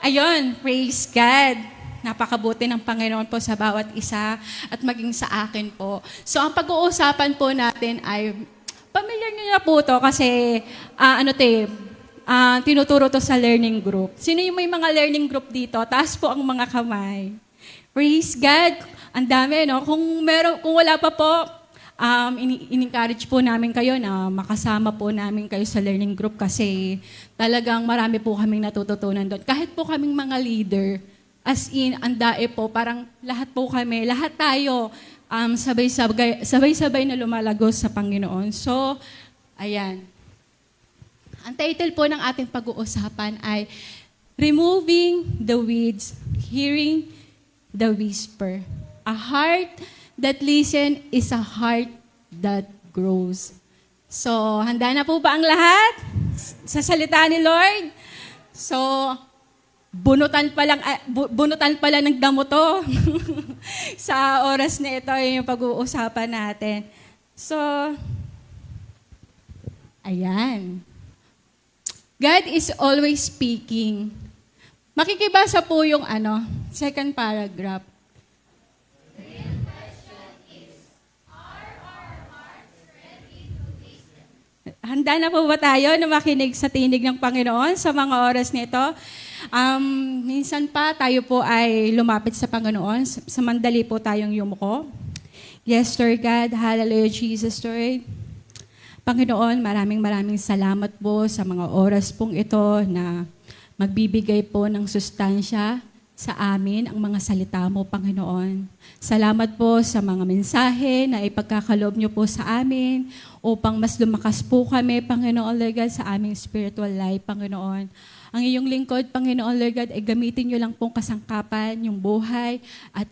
Ayun, praise God. Napakabuti ng Panginoon po sa bawat isa at maging sa akin po. So ang pag-uusapan po natin ay, familiar niyo na po to kasi tinuturo to sa learning group. Sino yung may mga learning group dito? Taas po ang mga kamay. Praise God. Ang dami, no? Kung wala pa po, in-encourage po namin kayo na makasama po namin kayo sa learning group kasi talagang marami po kaming natututunan doon. Kahit po kaming mga leader, as in, andae po, parang lahat po kami, lahat tayo, sabay-sabay na lumalagos sa Panginoon. So, ayan. Ang title po ng ating pag-uusapan ay Removing the Weeds, Hearing the Whisper. A heart that listen is a heart that grows. So, handa na po ba ang lahat sa salita ni Lord? So, bunutan pa lang ng damo to sa oras na ito yung pag-uusapan natin. So, ayan. God is always speaking. Makikibasa po yung second paragraph. Handa na po ba tayo na makinig sa tinig ng Panginoon sa mga oras nito? Minsan pa tayo po ay lumapit sa Panginoon. Samandali po tayong yumuko. Yes, Lord God. Hallelujah, Jesus, Lord. Panginoon, maraming salamat po sa mga oras pong ito na magbibigay po ng sustansya sa amin ang mga salita mo, Panginoon. Salamat po sa mga mensahe na ipagkakalob niyo po sa amin upang mas lumakas po kami, Panginoon Lord God, sa aming spiritual life, Panginoon. Ang iyong lingkod, Panginoon Lord God, ay gamitin niyo lang pong kasangkapan, yung buhay, at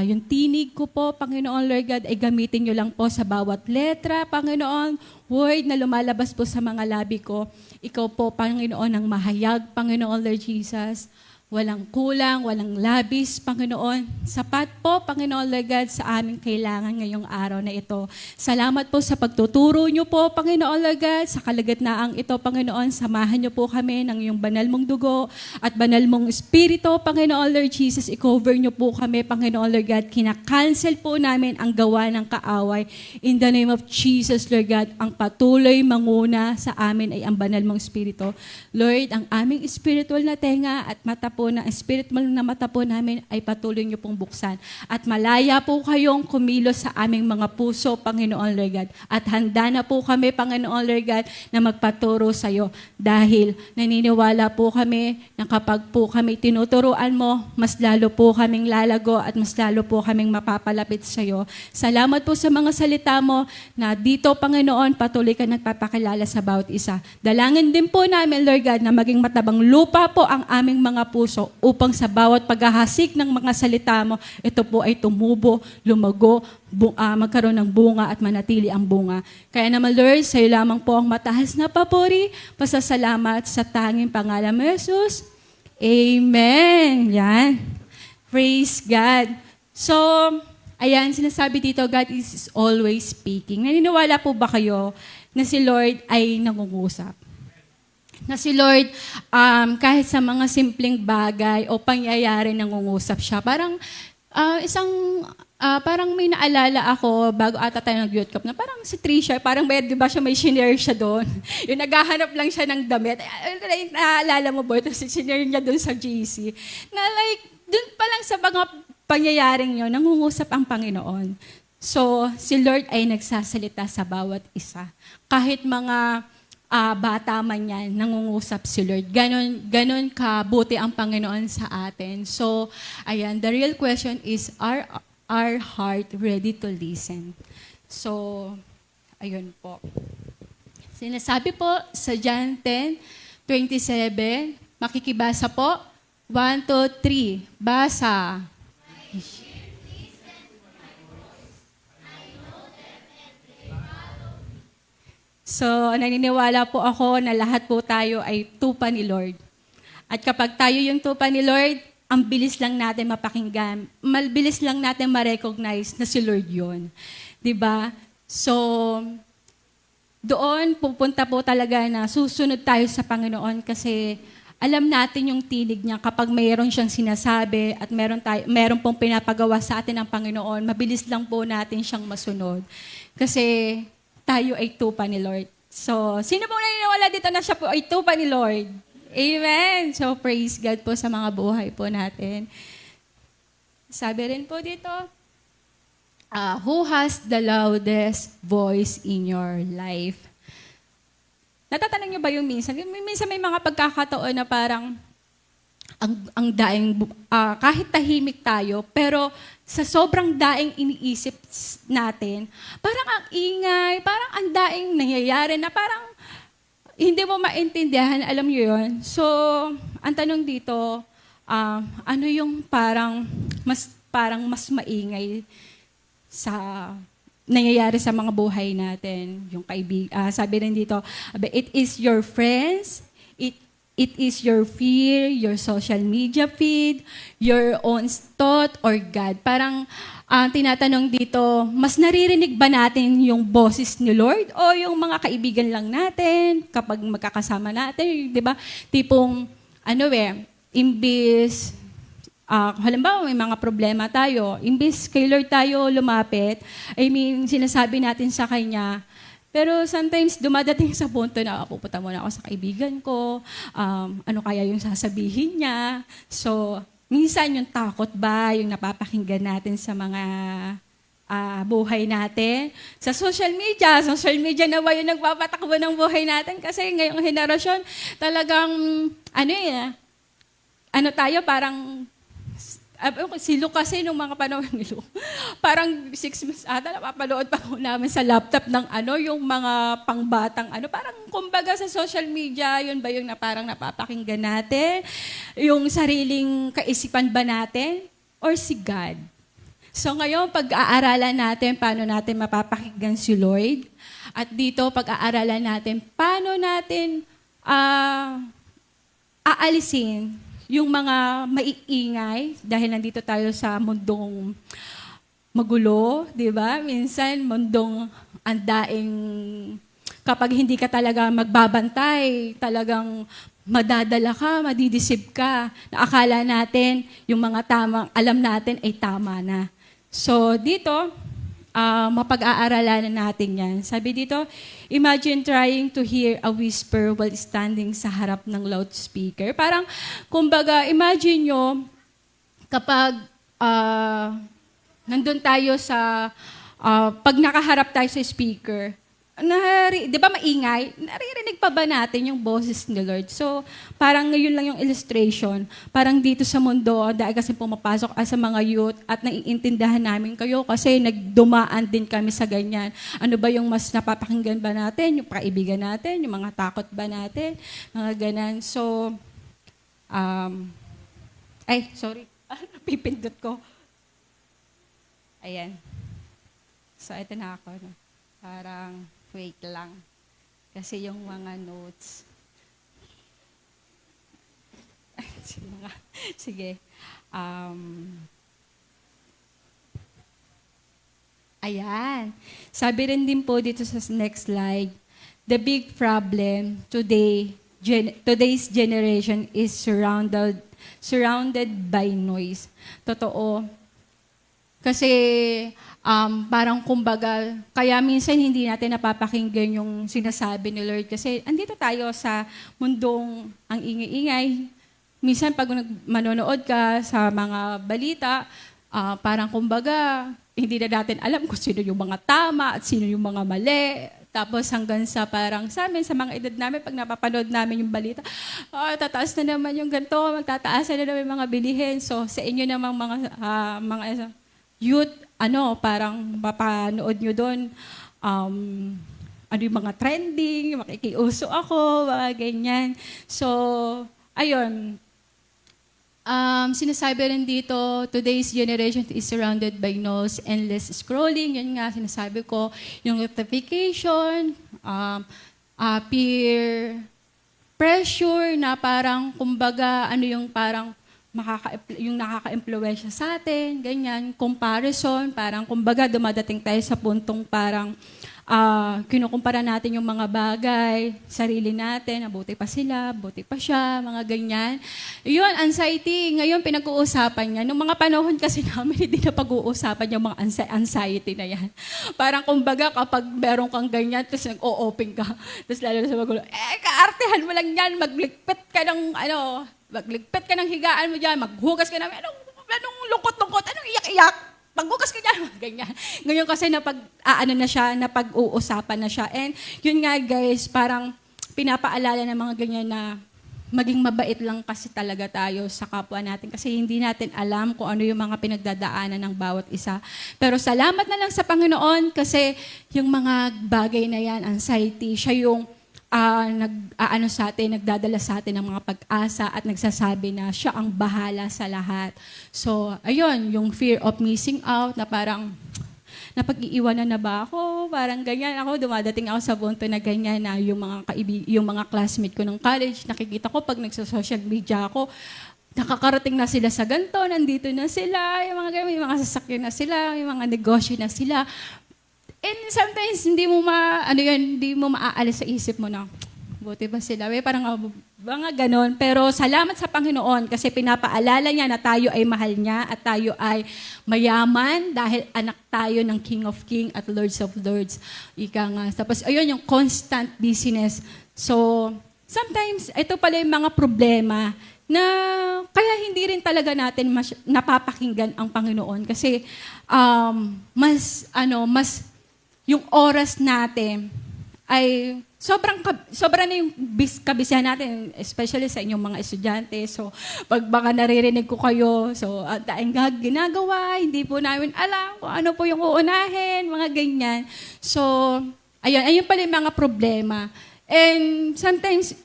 yung tinig ko po, Panginoon Lord God, ay gamitin niyo lang po sa bawat letra, Panginoon, word na lumalabas po sa mga labi ko. Ikaw po, Panginoon, ang mahayag, Panginoon Lord Jesus. Walang kulang, walang labis, Panginoon. Sapat po, Panginoon Lord God, sa aming kailangan ngayong araw na ito. Salamat po sa pagtuturo niyo po, Panginoon Lord God, sa kalagitnaang ito, Panginoon. Samahan niyo po kami ng iyong banal mong dugo at banal mong espiritu, Panginoon Lord Jesus. I-cover niyo po kami, Panginoon Lord God. Kinakancel po namin ang gawa ng kaaway. In the name of Jesus, Lord God, ang patuloy manguna sa amin ay ang banal mong espiritu. Lord, ang aming spiritual na tenga at mata po na spiritual na mata po namin ay patuloy niyo pong buksan. At malaya po kayong kumilos sa aming mga puso, Panginoon Lord God. At handa na po kami, Panginoon Lord God, na magpaturo sa iyo. Dahil naniniwala po kami na kapag po kami tinuturuan mo, mas lalo po kaming lalago at mas lalo po kaming mapapalapit sa iyo. Salamat po sa mga salita mo na dito, Panginoon, patuloy ka nagpapakilala sa bawat isa. Dalangin din po namin, Lord God, na maging matabang lupa po ang aming mga puso upang sa bawat paghahasik ng mga salita mo, ito po ay tumubo, lumago, magkaroon ng bunga at manatili ang bunga. Kaya naman, Lord, sa iyo lamang po ang mataas na papuri, pasasalamat sa tanging pangalan mo, Jesus. Amen. Yan. Praise God. So, ayan, sinasabi dito, God is always speaking. Naniniwala po ba kayo na si Lord ay nangungusap? Na si Lord, kahit sa mga simpleng bagay o pangyayari nangungusap siya. Parang parang may naalala ako bago ata tayo nag-youth cup na parang si Trisha, parang di ba siya may shinare siya doon. Yung naghahanap lang siya ng damit. Naalala mo ba? Tapos shinare niya doon sa GC. Na doon pa lang sa mga pangyayaring yun, nangungusap ang Panginoon. So, si Lord ay nagsasalita sa bawat isa. Kahit mga bata man yan, nangungusap si Lord. Ganon kabuti ang Panginoon sa atin. So, ayan, the real question is, are our heart ready to listen? So, ayun po. Sinasabi po sa John 10:27, makikibasa po. 1, 2, 3. Basa. So, naniniwala po ako na lahat po tayo ay tupa ni Lord. At kapag tayo yung tupa ni Lord, ang bilis lang natin mapakinggan, mabilis lang natin ma-recognize na si Lord yun. 'Di ba? So, doon pupunta po talaga na susunod tayo sa Panginoon kasi alam natin yung tinig niya kapag mayroon siyang sinasabi at meron pong pinapagawa sa atin ng Panginoon, mabilis lang po natin siyang masunod. Kasi tayo ay tupa ni Lord. So, sino pong naniniwala dito na siya po ay tupa ni Lord? Amen! So, praise God po sa mga buhay po natin. Sabi rin po dito, who has the loudest voice in your life? Natatanong niyo ba yung minsan? Minsan may mga pagkakataon na parang ang daing, kahit tahimik tayo, pero sa sobrang daing iniisip natin, parang ang ingay, parang ang daing nangyayari na parang hindi mo maintindihan, alam niyo yun. So, ang tanong dito, ano yung parang mas maingay sa nangyayari sa mga buhay natin, yung sabi rin dito, it is your friends, it is your fear, your social media feed, your own thought, or God. Parang tinatanong dito, mas naririnig ba natin yung boses ni Lord o yung mga kaibigan lang natin kapag magkakasama natin, di ba? Tipong, imbis halimbawa may mga problema tayo, imbis kay Lord tayo lumapit, sinasabi natin sa Kanya, pero sometimes dumadating sa punto na pupunta muna ako sa kaibigan ko, ano kaya yung sasabihin niya. So, minsan yung takot ba, yung napapakinggan natin sa mga buhay natin. Sa social media na ba yung nagpapatakbo ng buhay natin? Kasi ngayong henerasyon, talagang, parang, si Luke kasi nung mga panahon ni Luke, parang 6 months ata, napapanood pa po namin sa laptop ng yung mga pangbatang parang kumbaga sa social media, yun ba yung parang napapakinggan natin? Yung sariling kaisipan ba natin? Or si God? So ngayon, pag-aaralan natin paano natin mapapakinggan si Lord. At dito, pag-aaralan natin paano natin aalisin yung mga maiingay, dahil nandito tayo sa mundong magulo, di ba? Minsan, mundong andaing, kapag hindi ka talaga magbabantay, talagang madadala ka, madidisip ka, na akala natin, yung mga tamang alam natin ay tama na. So, dito, mapag-aaralan natin yan. Sabi dito, imagine trying to hear a whisper while standing sa harap ng loudspeaker. Parang, kumbaga, imagine nyo, kapag nandun tayo sa, pag nakaharap tayo sa speaker, di ba maingay? Naririnig pa ba natin yung boses ni Lord? So, parang ngayon lang yung illustration. Parang dito sa mundo, dahil kasi pumapasok sa mga youth at naiintindihan namin kayo kasi nagdumaan din kami sa ganyan. Ano ba yung mas napapakinggan ba natin? Yung kaibigan natin? Yung mga takot ba natin? Mga ganan. So, sorry. Pipindot ko. Ayan. So, ito na ako. No? Parang, wait lang. Kasi yung mga notes. Sige. Ayan. Sabi rin din po dito sa next slide, the big problem today's generation is surrounded by noise. Totoo. Kasi parang kumbaga, kaya minsan hindi natin napapakinggan yung sinasabi ni Lord kasi andito tayo sa mundong ang ingay-ingay. Minsan pag manonood ka sa mga balita, parang kumbaga, hindi na natin alam kung sino yung mga tama at sino yung mga mali. Tapos hanggang sa parang sa amin, sa mga edad namin, pag napapanood namin yung balita, tataas na naman yung ganito, magtataas na naman yung mga bilihin. So sa inyo namang mga youth, parang mapanood nyo doon, yung mga trending, makikiuso ako, mga ganyan. So, ayun. Sinasabi rin dito, today's generation is surrounded by noise, endless scrolling. Yan nga, sinasabi ko, yung notification, peer pressure na parang, kumbaga, yung parang, yung nakaka-impluwensya sa atin, ganyan, comparison, parang kumbaga dumadating tayo sa puntong parang kinukumpara natin yung mga bagay, sarili natin, buti pa sila, buti pa siya, mga ganyan. Yun, anxiety, ngayon pinag-uusapan niya. Nung mga panahon kasi namin, hindi na pag-uusapan yung mga anxiety na yan. Parang kumbaga, kapag meron kang ganyan, tapos nag-o-open ka, tapos lalo na sa magulo, kaartehan mo lang yan, magligpit ka ng higaan mo dyan, maghugas ka ng, anong lungkot-lungkot, anong iyak-iyak, pagbukas ka dyan, ganyan. Ngayon kasi napag-uusapan na siya. And yun nga guys, parang pinapaalala ng mga ganyan na maging mabait lang kasi talaga tayo sa kapwa natin. Kasi hindi natin alam kung ano yung mga pinagdadaanan ng bawat isa. Pero salamat na lang sa Panginoon kasi yung mga bagay na yan, anxiety, siya yung nagdadala sa atin ng mga pag-asa at nagsasabi na siya ang bahala sa lahat. So, ayun, yung fear of missing out na parang, napag-iiwanan na ba ako? Parang ganyan ako, dumadating ako sa punto na ganyan na yung mga classmate ko ng college, nakikita ko pag nagsa-social media ako, nakakarating na sila sa ganito, nandito na sila, yung mga sasakyan na sila, yung mga negosyo na sila. And sometimes, hindi mo maaalis sa isip mo na, buti ba sila? Parang mga ganon. Pero salamat sa Panginoon kasi pinapaalala niya na tayo ay mahal niya at tayo ay mayaman dahil anak tayo ng King of Kings at Lords of Lords. Ika nga. Tapos, ayun, yung constant busyness. So, sometimes, ito pala yung mga problema na kaya hindi rin talaga natin napapakinggan ang Panginoon kasi mas yung oras natin ay sobra na yung kabisihan natin, especially sa inyong mga estudyante. So, pag baka naririnig ko kayo, so, daing ginagawa, hindi po namin alam kung ano po yung uunahin, mga ganyan. So, ayun pala yung mga problema. And sometimes,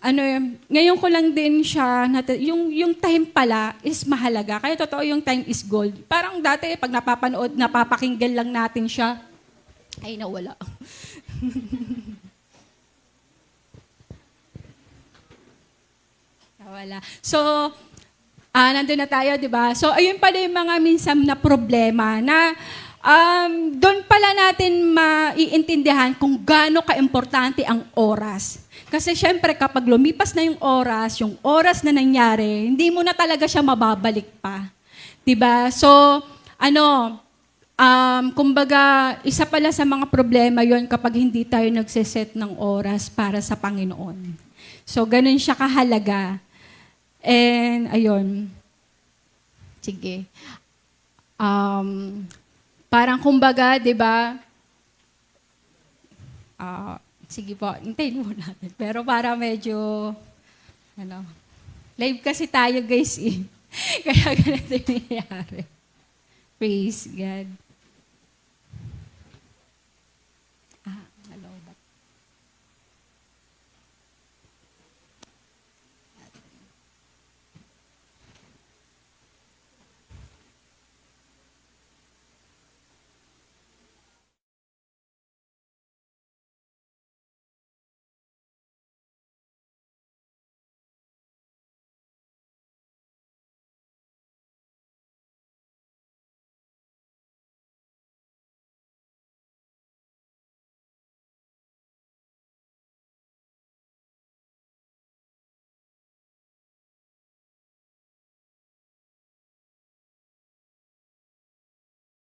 ngayon ko lang din siya, yung time pala is mahalaga. Kaya totoo yung time is gold. Parang dati, pag napapakinggan lang natin siya, ay nawala. Nawala. So, nandun na tayo, di ba? So, ayun pala yung mga minsan na problema na doon pala natin maiintindihan kung gaano kaimportante ang oras. Kasi syempre, kapag lumipas na yung oras na nangyari, hindi mo na talaga siya mababalik pa. Di ba? So, kumbaga, isa pala sa mga problema yon kapag hindi tayo nagsiset ng oras para sa Panginoon. So, ganun siya kahalaga. And, ayun. Sige. Parang kumbaga, di ba? Sige po, hintayin mo natin. Pero para medyo, live kasi tayo guys eh. Kaya ganito yung nangyayari. Praise God. Hello.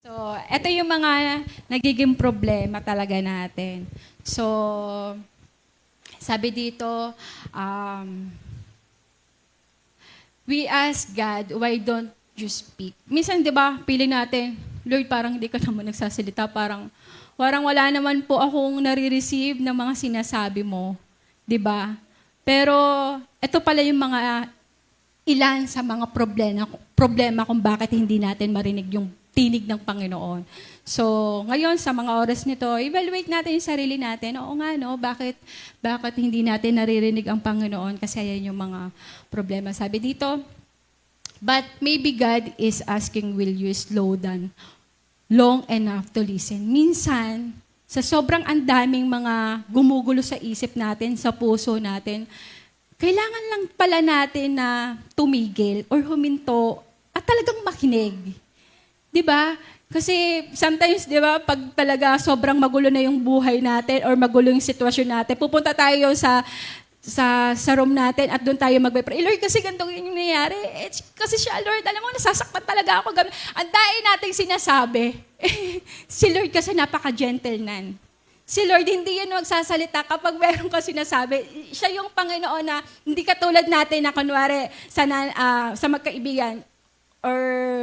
So, ito yung mga nagiging problema talaga natin. So, sabi dito, we ask God, why don't you speak? Minsan, di ba, pili natin, Lord, parang hindi ka naman nagsasalita, parang wala naman po akong nare-receive ng mga sinasabi mo. Di ba? Pero, ito pala yung mga ilan sa mga problema kung bakit hindi natin marinig yung tinig ng Panginoon. So, ngayon, sa mga oras nito, evaluate natin yung sarili natin. Oo nga, no? Bakit hindi natin naririnig ang Panginoon? Kasi ayan yung mga problema. Sabi dito, but maybe God is asking, will you slow down long enough to listen? Minsan, sa sobrang andaming mga gumugulo sa isip natin, sa puso natin, kailangan lang pala natin na tumigil or huminto at talagang makinig. Diba? Kasi sometimes, di ba, pag talaga sobrang magulo na yung buhay natin or magulo yung sitwasyon natin, pupunta tayo sa room natin at doon tayo magpe-pray. Lord, kasi ganito yung nangyayari. Kasi siya, Lord, alam mo, nasasaktan talaga ako. Ang dahil nating sinasabi, si Lord kasi napaka-gentleman. Si Lord, hindi yan magsasalita kapag meron ka sinasabi. Siya yung Panginoon na hindi katulad natin na kunwari sa magkaibigan or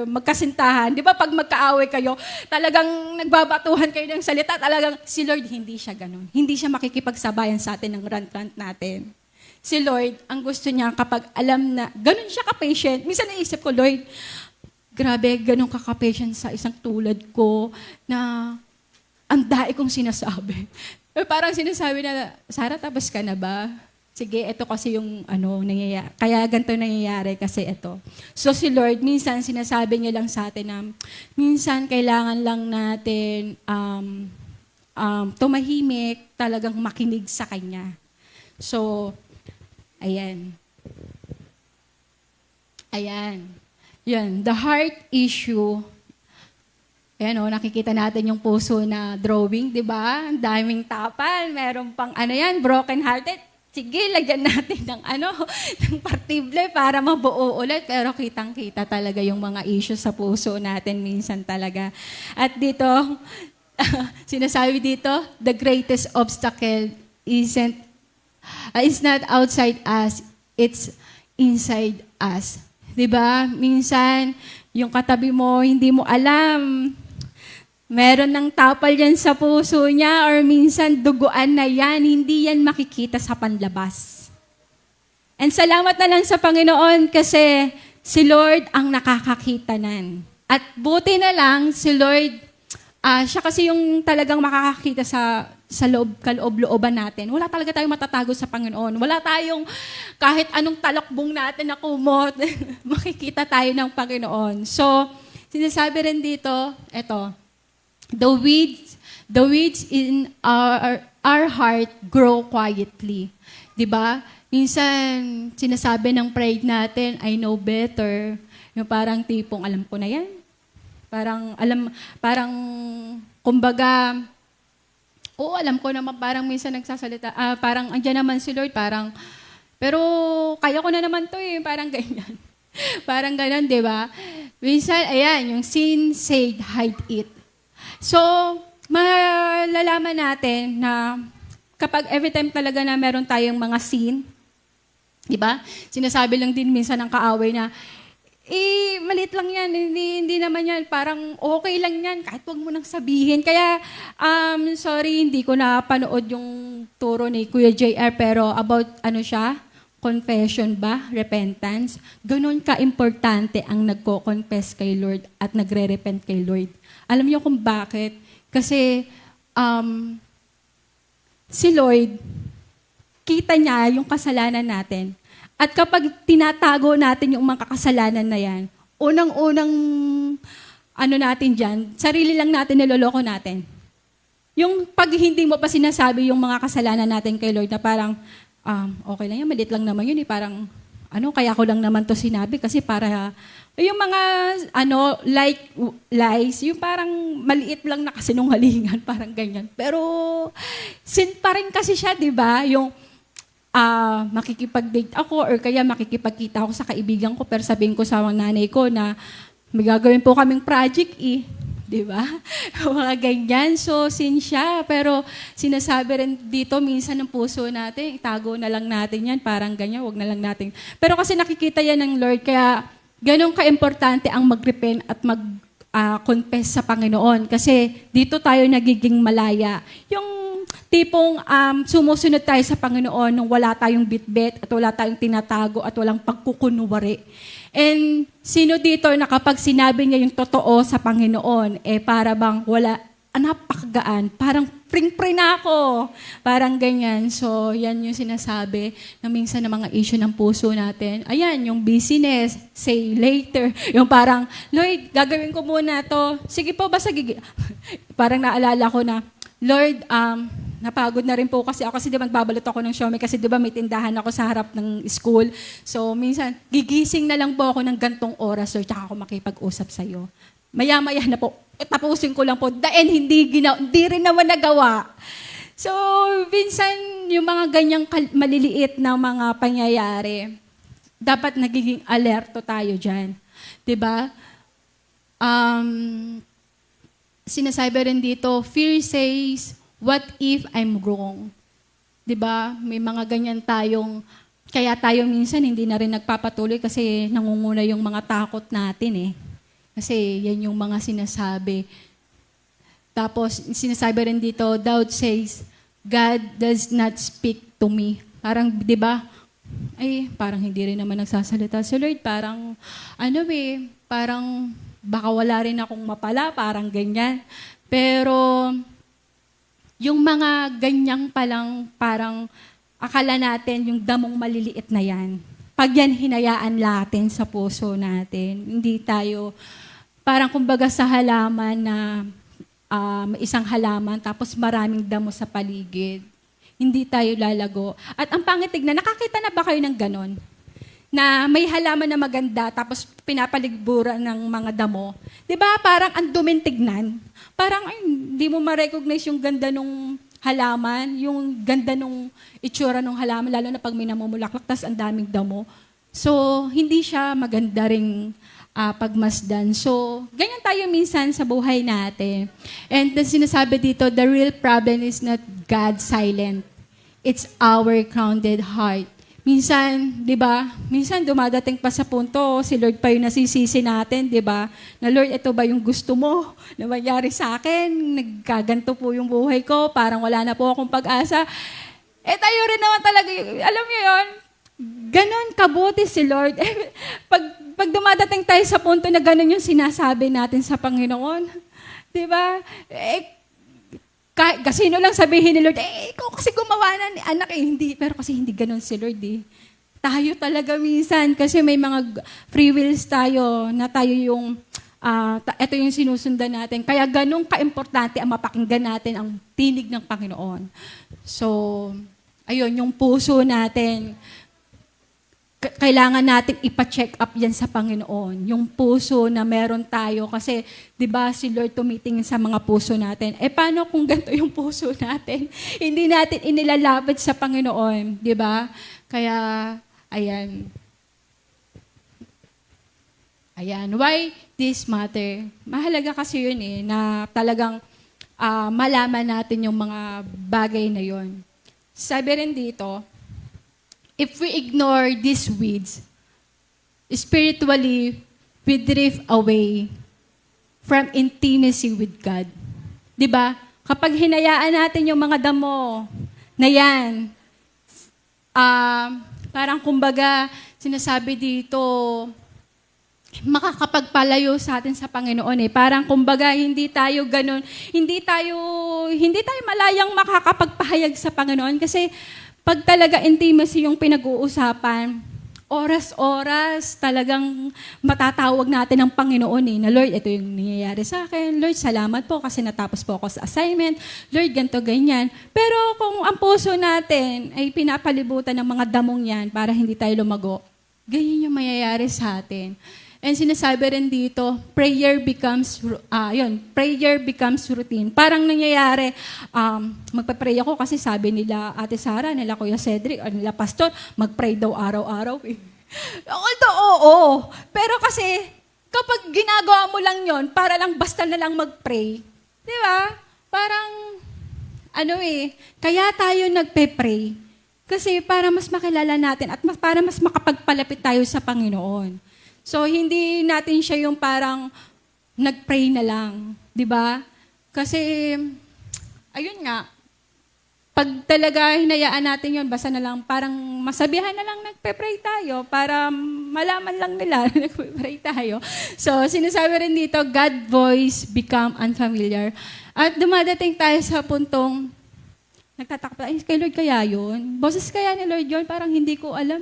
magkasintahan. Di ba pag magkaaway kayo, talagang nagbabatuhan kayo ng salita, talagang si Lord, hindi siya ganun. Hindi siya makikipagsabayan sa atin ng rant-rant natin. Si Lord, ang gusto niya kapag alam na, ganun siya ka-patient. Minsan naisip ko, Lord, grabe, ganun ka ka-patient sa isang tulad ko na ang dai kong sinasabi. Parang sinasabi na, Sarah, tapos ka na ba? Sige, ito kasi yung nangyayari. Kaya ganito nangyayari kasi ito. So si Lord, minsan sinasabi niya lang sa atin na minsan kailangan lang natin tumahimik, talagang makinig sa Kanya. So, ayan. Ayan. Yan, the heart issue. Ayan nakikita natin yung puso na drawing, di ba? Ang daming tapal. Meron pang broken hearted. Sige, lagyan natin ng ng partible para mabuo ulit. Pero kitang-kita talaga yung mga issues sa puso natin minsan talaga. At dito, sinasabi dito, the greatest obstacle is not outside us, it's inside us. Diba? Minsan, yung katabi mo, hindi mo alam. Meron ng tapal yan sa puso niya or minsan duguan na yan, hindi yan makikita sa panlabas. And salamat na lang sa Panginoon kasi si Lord ang nakakakita nan. At buti na lang si Lord, siya kasi yung talagang makakakita sa kaloob-looban natin. Wala talaga tayong matatago sa Panginoon. Wala tayong kahit anong talakbong natin na kumot, makikita tayo ng Panginoon. So, sinasabi rin dito, the weeds in our heart grow quietly. 'Di ba? Minsan sinasabi ng pride natin, I know better. Yung parang tipong alam ko na 'yan. Parang kumbaga alam ko naman, parang minsan nagsasalita, parang andyan naman si Lord, pero kaya ko na naman 'to parang ganyan. Parang ganun, 'di ba? Minsan ayan, yung sin said hide it. So, malalaman natin na kapag every time talaga na meron tayong mga sin, di ba? Sinasabi lang din minsan ng kaaway na, maliit lang yan, hindi naman yan, parang okay lang yan, kahit wag mo nang sabihin. Kaya, sorry, hindi ko napanood yung turo ni Kuya JR, pero about, confession ba? Repentance? Ganon ka-importante ang nagko-confess kay Lord at nagre-repent kay Lord. Alam niyo kung bakit? Kasi si Lord, kita niya yung kasalanan natin. At kapag tinatago natin yung mga kasalanan na yan, unang-unang natin dyan, sarili lang natin niloloko natin. Yung pag hindi mo pa sinasabi yung mga kasalanan natin kay Lord na parang, okay lang yan, maliit lang naman yun parang, kaya ko lang naman to sinabi kasi para, yung mga, like lies, yung parang maliit lang na kasinungalingan, parang ganyan. Pero, sin pa rin kasi siya, di ba? Yung, makikipag-date ako or kaya makikipagkita ako sa kaibigan ko pero sabihin ko sa nanay ko na may gagawin po kaming project di ba? Mga ganyan. So, sin siya. Pero sinasabi rin dito, minsan ng puso natin, itago na lang natin yan, parang ganyan, wag na lang natin. Pero kasi nakikita yan ng Lord, kaya ganun ka-importante ang mag-repent at mag-confess sa Panginoon. Kasi dito tayo nagiging malaya. Yung tipong sumusunod tayo sa Panginoon nung wala tayong bitbit at wala tayong tinatago at walang pagkukunwari. And sino dito na kapag sinabi niya yung totoo sa Panginoon, para bang wala, napakagaan, parang pring-pring na ako. Parang ganyan. So, yan yung sinasabi na minsan ng mga issue ng puso natin. Ayan, yung busyness, say later. Yung parang, Lord, gagawin ko muna to. Sige po, basta parang naalala ko na, Lord, napagod na rin po kasi ako kasi di ba magbabalot ako ng Xiaomi kasi di ba may tindahan ako sa harap ng school. So, minsan, gigising na lang po ako ng gantong oras, Lord, tsaka ako makipag-usap sa'yo. Maya-maya na po, tapusin ko lang po. Hindi rin naman nagawa. So, minsan, yung mga ganyang maliliit na mga pangyayari, dapat nagiging alerto tayo dyan. 'Di ba? Sinasabi rin dito, fear says, what if I'm wrong? 'Di ba? May mga ganyan kaya tayo minsan hindi na rin nagpapatuloy kasi nangunguna yung mga takot natin eh. Kasi yan yung mga sinasabi. Tapos, sinasabi rin dito, doubt says, God does not speak to me. Parang, di ba? Parang hindi rin naman nagsasalita si Lord. Parang, parang baka wala rin akong mapala, parang ganyan. Pero, yung mga ganyang palang, parang, akala natin yung damong maliliit na yan. Pag yan hinayaan natin sa puso natin, hindi tayo, parang kumbaga sa halaman na, may isang halaman, tapos maraming damo sa paligid. Hindi tayo lalago. At ang pangit tignan, nakakita na ba kayo ng ganon? Na may halaman na maganda, tapos pinapaligburan ng mga damo. Di ba parang ang duming tignan? Parang hindi mo ma-recognize yung ganda nung halaman, yung ganda nung itsura nung halaman, lalo na pag may namumulaklak, tapos ang daming damo. So, hindi siya maganda ring pagmasdan. So, ganyan tayo minsan sa buhay natin. And sinasabi dito, the real problem is not God silent. It's our grounded heart. Minsan, di ba, minsan dumadating pa sa punto, si Lord pa yung nasisisi natin, di ba? Na Lord, ito ba yung gusto mo na mangyari sa akin? Nagkaganto po yung buhay ko, parang wala na po akong pag-asa. Tayo rin naman talaga, alam niyo yun, ganon kabuti si Lord. Pag dumadating tayo sa punto na ganon yung sinasabi natin sa Panginoon, di ba? Kasi sino lang sabihin ni Lord, ikaw kasi gumawa na ni anak hindi. Pero kasi hindi ganon si Lord Tayo talaga minsan, kasi may mga free wills tayo, na tayo yung, ito yung sinusundan natin. Kaya ganun ka-importante ang mapakinggan natin ang tinig ng Panginoon. So, ayun, yung puso natin, kailangan natin ipa-check up yan sa Panginoon. Yung puso na meron tayo. Kasi, di ba, si Lord tumitingin sa mga puso natin. Paano kung ganito yung puso natin? Hindi natin inilalapit sa Panginoon. Di ba? Kaya, ayan. Ayan. Why this matter? Mahalaga kasi yun na talagang malaman natin yung mga bagay na yun. Sabi rin dito, if we ignore these weeds, spiritually, we drift away from intimacy with God. Diba? Kapag hinayaan natin yung mga damo na yan, parang kumbaga, sinasabi dito, makakapagpalayo sa atin sa Panginoon Parang kumbaga, hindi tayo ganun, hindi tayo malayang makakapagpahayag sa Panginoon kasi pag talaga intimacy yung pinag-uusapan, oras-oras talagang matatawag natin ang Panginoon na Lord, ito yung nangyayari sa akin. Lord, salamat po kasi natapos po ako sa assignment. Lord, ganito, ganyan. Pero kung ang puso natin ay pinapalibutan ng mga damong yan para hindi tayo lumago, ganyan yung mayayari sa atin. And sinasabi rin dito, prayer becomes routine. Parang nangyayari, magpa-pray ako kasi sabi nila Ate Sara, nila Kuya Cedric, o nila Pastor, mag-pray daw araw-araw. Although, oo. Pero kasi, kapag ginagawa mo lang yon para lang basta na lang mag-pray, di ba? Parang, kaya tayo nagpe-pray. Kasi para mas makilala natin at para mas makapagpalapit tayo sa Panginoon. So, hindi natin siya yung parang nag-pray na lang. Di ba? Kasi, ayun nga, pag talaga hinayaan natin yun, basta na lang, parang masabihan na lang nagpe-pray tayo para malaman lang nila na nagpe-pray tayo. So, sinasabi rin dito, God voice become unfamiliar. At dumadating tayo sa puntong, nagtatakpa, kay Lord kaya yun? Boses kaya ni Lord yun? Parang hindi ko alam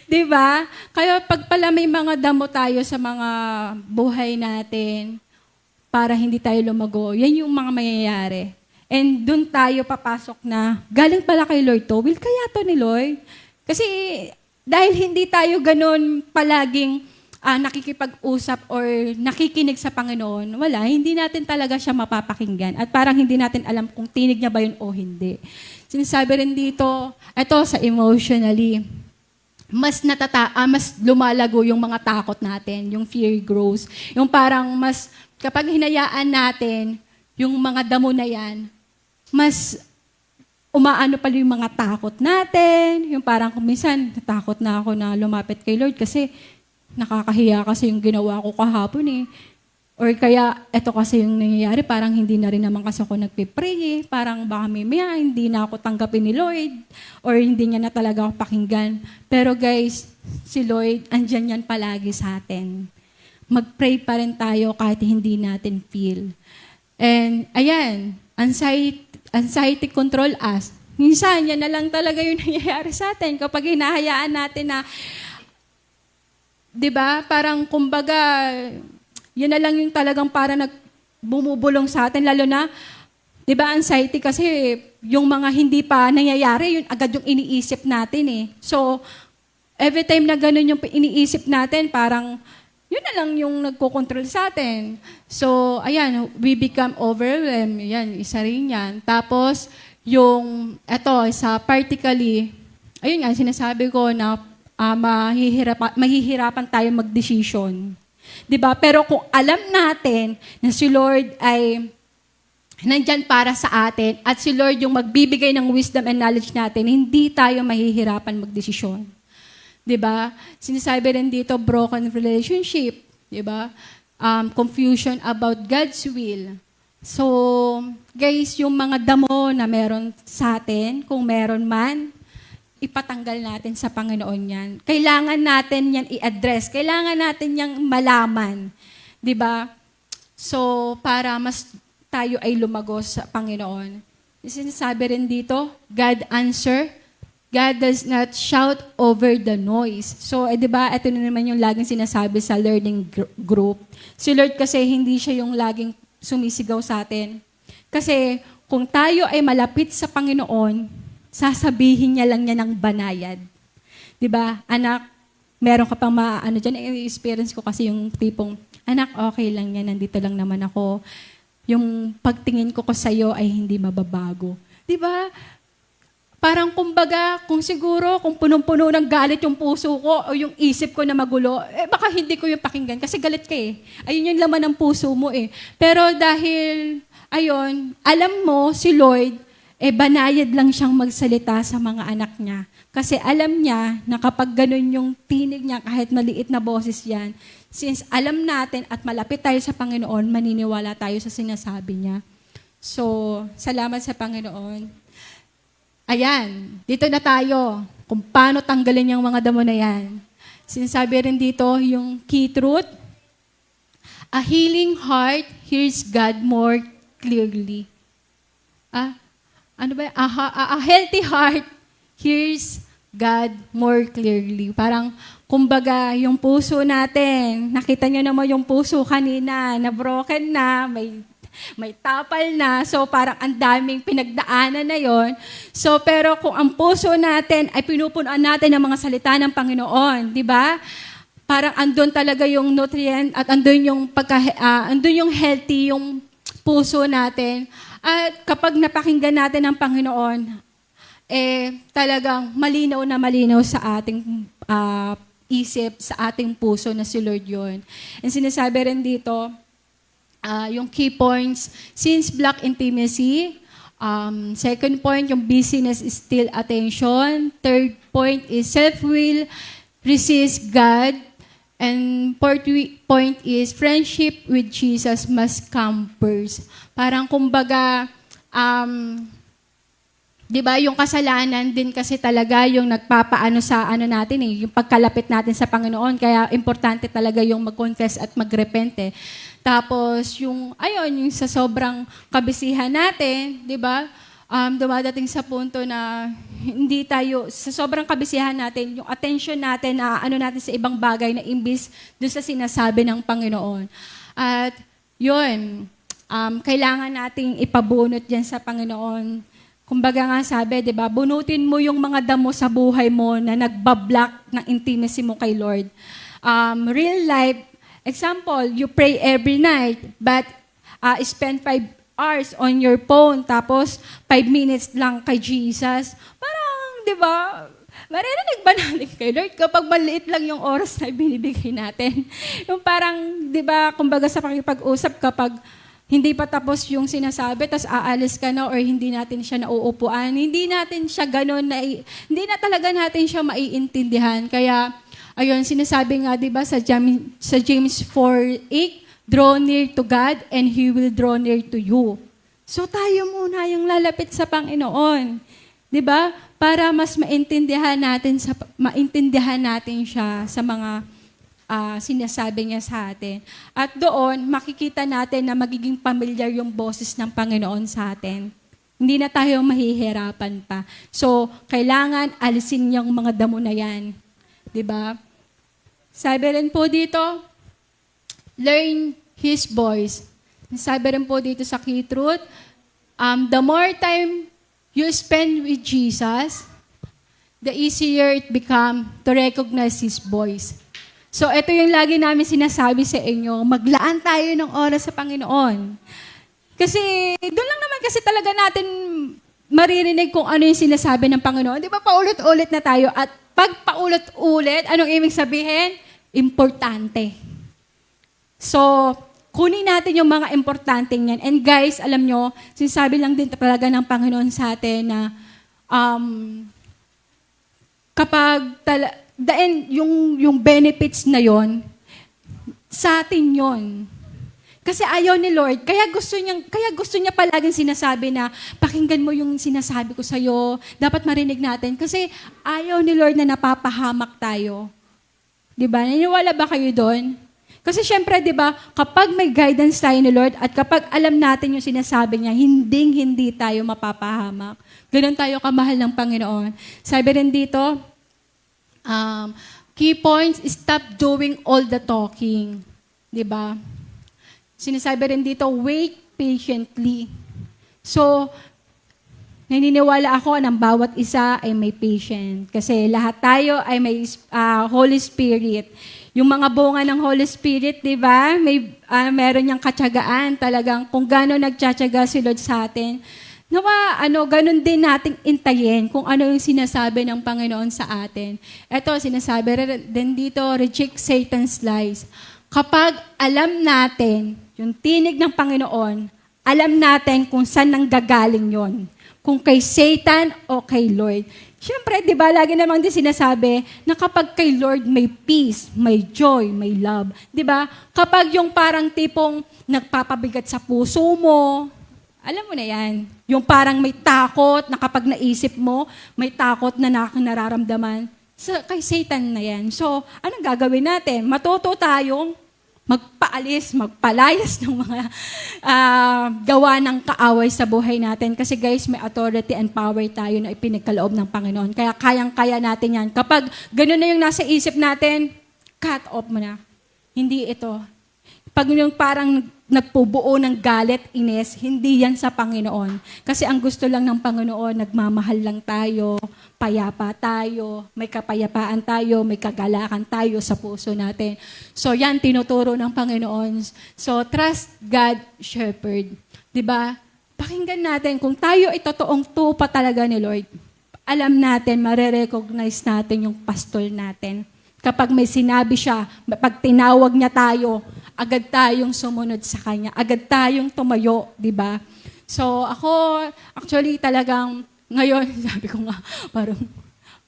Diba? Kaya pag pala may mga damo tayo sa mga buhay natin para hindi tayo lumago, yan yung mga mayayari. And dun tayo papasok na, galing pala kay Lord to, will kaya to ni Lord? Kasi dahil hindi tayo ganun palaging nakikipag-usap or nakikinig sa Panginoon, wala, hindi natin talaga siya mapapakinggan. At parang hindi natin alam kung tinig niya ba yun o hindi. Sinasabi rin dito, ito sa emotionally, mas lumalago yung mga takot natin, yung fear grows. Yung parang kapag hinayaan natin, yung mga damo na yan, mas umaano pala yung mga takot natin, yung parang kung minsan, natakot na ako na lumapit kay Lord kasi nakakahiya kasi yung ginawa ko kahapon eh. Or kaya, eto kasi yung nangyayari, parang hindi na rin naman kasi ako nagpipray eh. Parang baka mamaya, hindi na ako tanggapin ni Lord. Or hindi niya na talaga ako pakinggan. Pero guys, si Lord, andyan yan palagi sa atin. Mag-pray pa rin tayo kahit hindi natin feel. And ayan, anxiety control us. Minsan, yan na lang talaga yung nangyayari sa atin. Kapag hinahayaan natin na, di ba, parang kumbaga, yun na lang yung talagang para bumubulong sa atin, lalo na, di ba, anxiety kasi yung mga hindi pa nangyayari, yun agad yung iniisip natin eh. So, every time na ganun yung iniisip natin, parang yun na lang yung nagkocontrol sa atin. So, ayan, we become overwhelmed. Yan, isa rin yan. Tapos, particularly, ayun nga, sinasabi ko na mahihirapan tayo mag-decision. Diba? Pero kung alam natin na si Lord ay nandyan para sa atin at si Lord yung magbibigay ng wisdom and knowledge natin, hindi tayo mahihirapan magdesisyon. Diba? Sinasabi rin dito, broken relationship. Diba? Confusion about God's will. So, guys, yung mga damo na meron sa atin, kung meron man, ipatanggal natin sa Panginoon yan. Kailangan natin yan i-address. Kailangan natin yang malaman. Diba? So, para mas tayo ay lumagos sa Panginoon. Sinasabi rin dito, God answer. God does not shout over the noise. So, diba, ito na naman yung laging sinasabi sa learning group. Si Lord kasi hindi siya yung laging sumisigaw sa atin. Kasi kung tayo ay malapit sa Panginoon, sasabihin niya lang niya ng banayad. Diba? Anak, meron ka pang dyan, experience ko kasi yung tipong, anak, okay lang yan, nandito lang naman ako. Yung pagtingin ko sa'yo ay hindi mababago. Diba? Parang kumbaga, kung punong-puno ng galit yung puso ko o yung isip ko na magulo, baka hindi ko yung pakinggan kasi galit ka eh. Ayun yung laman ng puso mo eh. Pero dahil, alam mo, si Lord, banayad lang siyang magsalita sa mga anak niya. Kasi alam niya na kapag ganun yung tinig niya, kahit maliit na boses yan, since alam natin at malapit tayo sa Panginoon, maniniwala tayo sa sinasabi niya. So, salamat sa Panginoon. Ayan, dito na tayo kung paano tanggalin yung mga damo na yan. Sinasabi rin dito yung key truth. A healing heart hears God more clearly. A healthy heart hears God more clearly. Parang, kumbaga, yung puso natin, nakita nyo naman yung puso kanina, na broken na, may tapal na, so parang ang daming pinagdaanan na yon. So, pero kung ang puso natin ay pinupunuan natin ng mga salita ng Panginoon, di ba? Parang andun talaga yung nutrient at andun yung healthy yung puso natin. At kapag napakinggan natin ng Panginoon, talagang malinaw na malinaw sa ating isip, sa ating puso na si Lord yun. And sinasabi rin dito, yung key points, since block intimacy. Second point, yung busyness is still attention. Third point is self-will, resist God. And fourth point is friendship with Jesus must come first. Parang kumbaga, di ba yung kasalanan din kasi talaga yung nagpapaano sa natin yung pagkalapit natin sa Panginoon. Kaya importante talaga yung mag-confess at magrepent eh. Tapos yung sa sobrang kabisihan natin, di ba? Dumadating sa punto na hindi tayo, sa sobrang kabisihan natin, yung attention natin na natin sa ibang bagay na imbis doon sa sinasabi ng Panginoon. At yun, kailangan nating ipabunot yan sa Panginoon. Kumbaga nga sabi, di ba, bunutin mo yung mga damo sa buhay mo na nagbablock ng intimacy mo kay Lord. real life, example, you pray every night, but spend 5 hours on your phone, tapos 5 minutes lang kay Jesus. Parang, di ba, maririnig ba natin kay Lord kapag maliit lang yung oras na binibigay natin? Yung parang, di ba, kumbaga sa pakipag-usap kapag hindi pa tapos yung sinasabi, tas aalis ka na or hindi natin siya nauupuan, hindi natin siya ganun, hindi na talaga natin siya maiintindihan. Kaya, ayun, sinasabi nga, di ba, sa James 4:8, draw near to God and He will draw near to you. So tayo muna yung lalapit sa Panginoon. Di ba? Para mas maintindihan natin siya sa mga sinasabi niya sa atin. At doon, makikita natin na magiging familiar yung boses ng Panginoon sa atin. Hindi na tayo mahihirapan pa. So, kailangan alisin yung mga damo na yan. Diba? Sabi rin po dito, learn His voice. Sabi rin po dito sa Key Truth, the more time you spend with Jesus, the easier it become to recognize His voice. So, ito yung lagi namin sinasabi sa inyo, maglaan tayo ng oras sa Panginoon. Kasi, doon lang naman kasi talaga natin maririnig kung ano yung sinasabi ng Panginoon. Di ba, paulit-ulit na tayo. At pag paulit-ulit, anong ibig sabihin? Importante. So, kunin natin yung mga importanteng yan. And guys, alam nyo, sinasabi lang din talaga ng Panginoon sa atin na kapag yung benefits na yon sa atin yon. Kasi ayaw ni Lord, kaya gusto niya palaging sinasabi na pakinggan mo yung sinasabi ko sa'yo, dapat marinig natin. Kasi ayaw ni Lord na napapahamak tayo. Diba? Naniniwala ba kayo doon? Kasi syempre, diba, kapag may guidance tayo ni Lord at kapag alam natin yung sinasabi niya, hindi tayo mapapahamak. Ganun tayo kamahal ng Panginoon. Sabi rin dito, key points, stop doing all the talking. Diba? Sinasabi rin dito, wait patiently. So, naniniwala ako ng bawat isa ay may patient. Kasi lahat tayo ay may Holy Spirit. Yung mga bunga ng Holy Spirit, di ba? Meron niyang katyagaan talagang kung gaano nagtsatsaga si Lord sa atin. Nawa, ganun din nating intayin kung ano yung sinasabi ng Panginoon sa atin. Ito, sinasabi din dito, reject Satan's lies. Kapag alam natin yung tinig ng Panginoon, alam natin kung saan nanggagaling yon. Kung kay Satan o kay Lord. Siyempre, di ba, lagi namang din sinasabi na kapag kay Lord may peace, may joy, may love. Di ba? Kapag yung parang tipong nagpapabigat sa puso mo, alam mo na yan. Yung parang may takot na kapag naisip mo, may takot na nararamdaman. Kay Satan na yan. So, anong gagawin natin? Matuto tayong magpalayas ng mga gawa ng kaaway sa buhay natin. Kasi guys, may authority and power tayo na ipinagkaloob ng Panginoon. Kaya kayang-kaya natin yan. Kapag gano'n na yung nasa isip natin, cut off mo na. Hindi ito. Pag yung parang nagpubuo ng galit, ines, hindi yan sa Panginoon. Kasi ang gusto lang ng Panginoon, nagmamahal lang tayo, payapa tayo, may kapayapaan tayo, may kagalakan tayo sa puso natin. So yan, tinuturo ng Panginoon. So trust God, shepherd. Diba? Pakinggan natin, kung tayo ay totoong tupa talaga ni Lord, alam natin, marirecognize natin yung pastol natin. Kapag may sinabi siya, pag tinawag niya tayo, agad tayong sumunod sa Kanya. Agad tayong tumayo, di ba? So ako, actually talagang, ngayon, sabi ko nga, parang,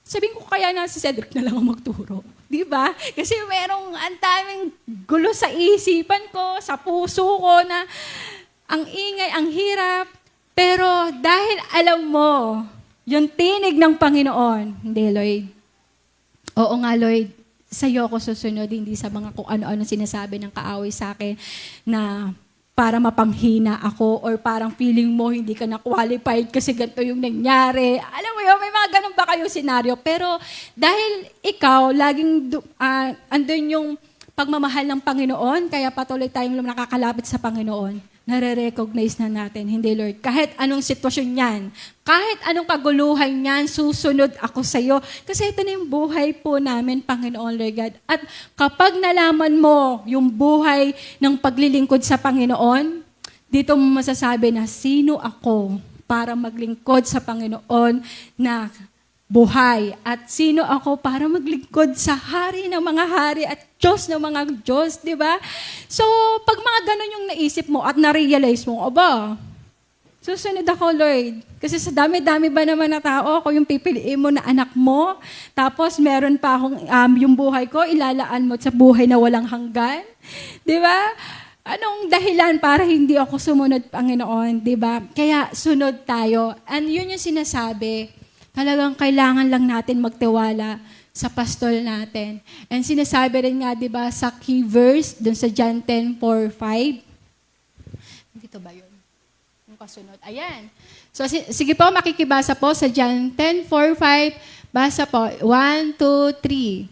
sabihin ko kaya na si Cedric na lang ang magturo. Di ba? Kasi merong ang daming gulo sa isipan ko, sa puso ko na ang ingay, ang hirap. Pero dahil alam mo, yung tinig ng Panginoon, hindi Lloyd. Oo nga Lloyd, sa'yo ako susunod, hindi sa mga kung ano-ano sinasabi ng kaaway sa akin na para mapanghina ako or parang feeling mo hindi ka na-qualified kasi ganito yung nangyari. Alam mo yun, may mga ganun ba kayo senaryo? Pero dahil ikaw, laging andun yung pagmamahal ng Panginoon, kaya patuloy tayong nakakalapit sa Panginoon, nare-recognize na natin. Hindi, Lord. Kahit anong sitwasyon yan, kahit anong kaguluhan yan, susunod ako sa iyo. Kasi ito na yung buhay po namin, Panginoon, Lord God. At kapag nalaman mo yung buhay ng paglilingkod sa Panginoon, dito mo masasabi na sino ako para maglingkod sa Panginoon na buhay. At sino ako para maglingkod sa hari ng mga hari at Diyos ng mga Diyos, di ba? So, pag mga ganun yung naisip mo at na-realize mo, aba, susunod ako, Lord. Kasi sa dami-dami ba naman na tao, ako yung pipiliin mo na anak mo, tapos meron pa akong yung buhay ko, ilalaan mo sa buhay na walang hanggan. Di ba? Anong dahilan para hindi ako sumunod, Panginoon, di ba? Kaya sunod tayo. And yun yung sinasabi, talagang kailangan lang natin magtiwala sa pastol natin. And sinasabi rin nga, di ba, sa key verse, dun sa John 10:4-5. Dito ba yun? Yung kasunod. Ayan. So, sige po, makikibasa po sa John 10:4-5. Basa po. 1, 2, 3.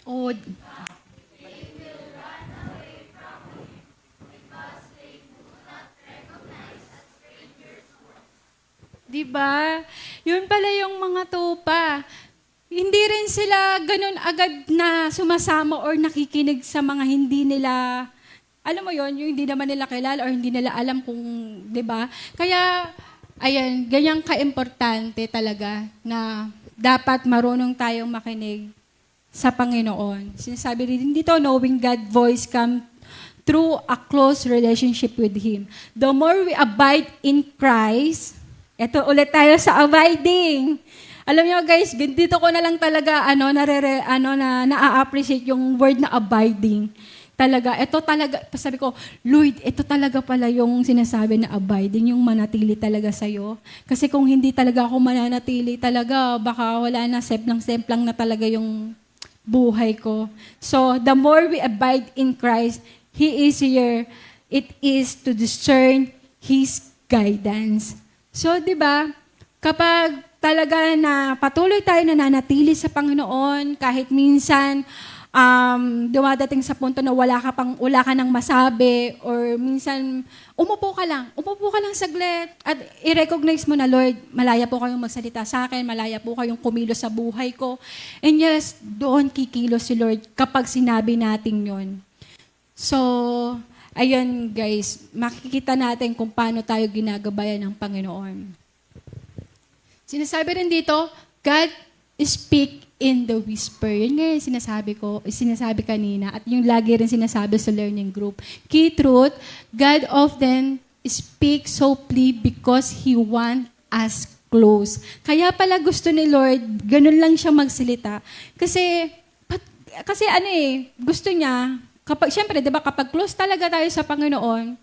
Oh, di ba? Yun pala yung mga tupa. Hindi rin sila ganun agad na sumasama or nakikinig sa mga hindi nila, alam mo yon, yung hindi naman nila kilala or hindi nila alam kung, di ba? Kaya, ayan, ganyang kaimportante talaga na dapat marunong tayong makinig sa Panginoon. Sinasabi rin dito, knowing God's voice come through a close relationship with Him. The more we abide in Christ, eto ulit tayo sa abiding. Alam niyo guys, dito ko na lang talaga na-appreciate yung word na abiding. Talaga, ito talaga, sabi ko, Lord, ito talaga pala yung sinasabi na abiding, yung manatili talaga sa'yo. Kasi kung hindi talaga ako mananatili talaga, baka wala na, semplang na talaga yung buhay ko. So, the more we abide in Christ, He is here. It is to discern His guidance. So, di ba, kapag talaga na patuloy tayo na nanatili sa Panginoon, kahit minsan dumadating sa punto na wala ka nang masabi, or minsan umupo ka lang saglit at i-recognize mo na, Lord, malaya po kayong magsalita sa akin, malaya po kayong kumilos sa buhay ko. And yes, doon kikilos si Lord kapag sinabi natin yon. So, ayun guys, makikita natin kung paano tayo ginagabayan ng Panginoon. Sinasabi rin dito, God speak in the whisper. Yun nga yung sinasabi kanina, at yung lagi rin sinasabi sa learning group. Key truth, God often speaks softly because He wants us close. Kaya pala gusto ni Lord, ganun lang siya magsalita. Kasi gusto niya, syempre, di ba, kapag close talaga tayo sa Panginoon,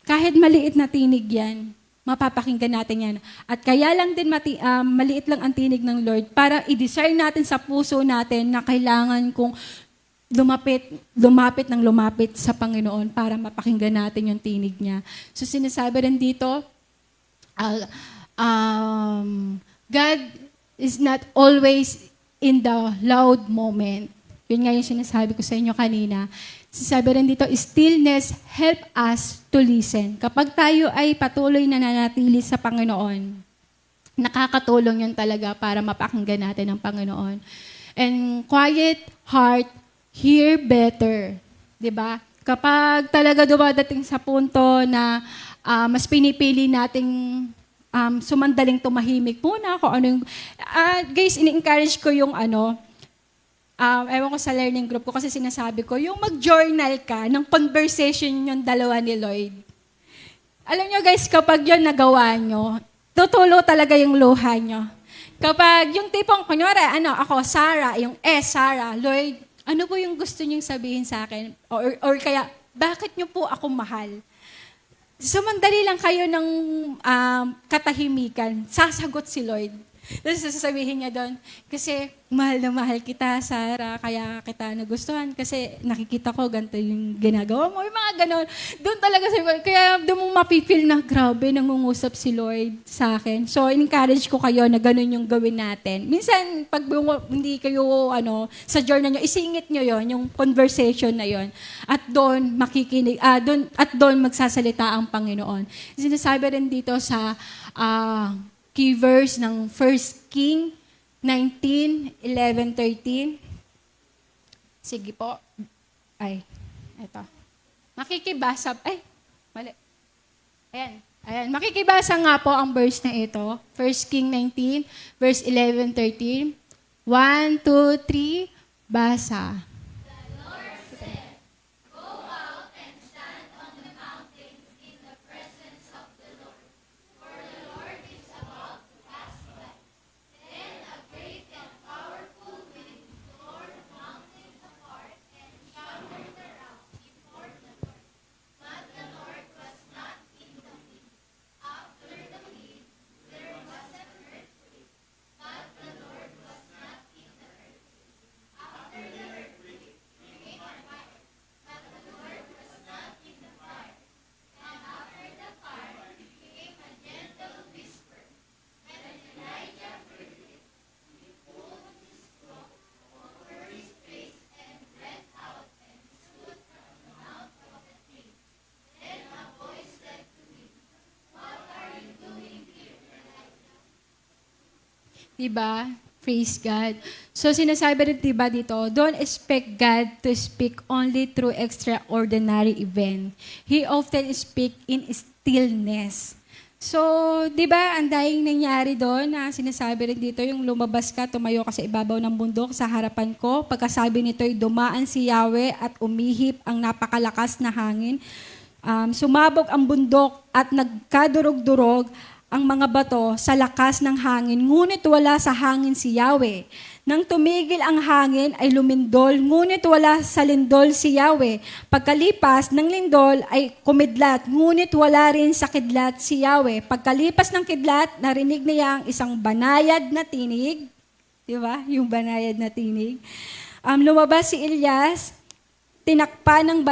kahit maliit na tinig yan, mapapakinggan natin yan. At kaya lang din maliit lang ang tinig ng Lord para i-discern natin sa puso natin na kailangan kong lumapit sa Panginoon para mapakinggan natin yung tinig niya. So sinasabi rin dito, God is not always in the loud moment. Yun nga yung sinasabi ko sa inyo kanina. Sabi rin dito, stillness help us to listen. Kapag tayo ay patuloy na nananatili sa Panginoon, nakakatulong yun talaga para mapakinggan natin ang Panginoon. And quiet heart, hear better. Diba? Kapag talaga dumadating sa punto na mas pinipili nating sumandaling tumahimik muna, kung ano yung... guys, ini-encourage ko yung ewan ko sa learning group ko kasi sinasabi ko, yung mag-journal ka ng conversation yung dalawa ni Lloyd. Alam nyo guys, kapag yun nagawa nyo, tutulo talaga yung luha nyo. Kapag yung tipong, kunyari, ako, Sarah, yung Sarah, Lloyd, ano po yung gusto nyong sabihin sa akin? Or kaya, bakit nyo po ako mahal? Sumandali lang kayo ng katahimikan, sasagot si Lloyd. Tapos sasabihin niya doon, kasi mahal na mahal kita, Sarah, kaya kita nagustuhan. Kasi nakikita ko, ganito yung ginagawa mo. Yung mga ganon. Doon talaga sabi ko, kaya doon mo mapipil na, grabe, nangungusap si Lord sa akin. So, encourage ko kayo na ganon yung gawin natin. Minsan, pag hindi kayo, sa journal nyo, isingit nyo yon yung conversation na yon. At doon, makikinig, doon magsasalita ang Panginoon. Sinasabi rin dito sa, key verse ng 1 King 19:11-13. Sige po. Ay, eto. Makikibasa, mali. Ayan. Makikibasa nga po ang verse na ito. 1 King 19, verse 11-13. 1, 2, 3, basa. Diba? Praise God. So, sinasabi rin diba dito, don't expect God to speak only through extraordinary event. He often speak in stillness. So, diba, ang dahing nangyari doon na sinasabi rin dito, yung lumabas ka, tumayo ka sa ibabaw ng bundok sa harapan ko. Pagkasabi nito'y dumaan si Yahweh at umihip ang napakalakas na hangin. Sumabog ang bundok at nagkadurog-durog ang mga bato sa lakas ng hangin, ngunit wala sa hangin si Yahweh. Nang tumigil ang hangin ay lumindol, ngunit wala sa lindol si Yahweh. Pagkalipas ng lindol ay kumidlat, ngunit wala rin sa kidlat si Yahweh. Pagkalipas ng kidlat, narinig niya ang isang banayad na tinig. Di ba? Yung banayad na tinig. Lumabas si Elias, tinakpa ng